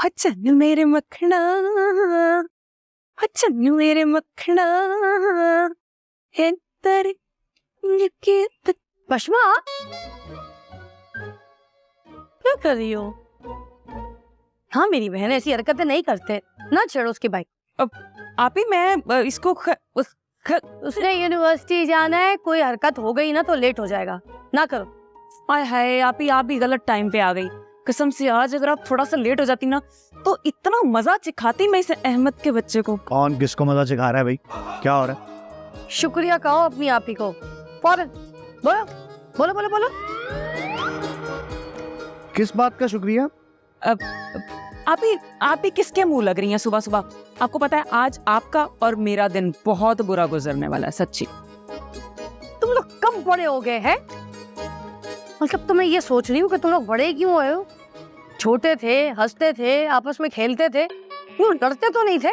हो चन्नू मेरे मखना, हो चन्नू मेरे मखना है तेरे के। पश्मा, क्या कर रही हो? हाँ, मेरी बहन ऐसी हरकतें नहीं करते ना, छेड़ो उसकी बाइक। आप ही मैं इसको उसने यूनिवर्सिटी जाना है, कोई हरकत हो गई ना तो लेट हो जाएगा, ना करो। आय हाय आप ही गलत टाइम पे आ गई। कसम से आज अगर आप थोड़ा सा लेट हो जाती ना तो इतना मजा चिखाती मैं इस अहमद के बच्चे को। कौन किसको मजा सिखा रहा है भाई? क्या हो रहा है? शुक्रिया कहो अपनी आप ही को। फौरन बोलो बोलो बोलो बोलो। किस बात का शुक्रिया? आप ही किसके मुंह लग रही हैं सुबह सुबह? आपको पता है आज आपका और मेरा दिन बहुत बुरा गुजरने वाला है, सच्ची। तुम लोग कब बड़े हो गए हैं? मतलब तो मैं ये सोच रही हूँ कि तुम लोग बड़े क्यों हुए हो? छोटे थे, हंसते थे, आपस में खेलते थे, क्यों डरते तो नहीं थे?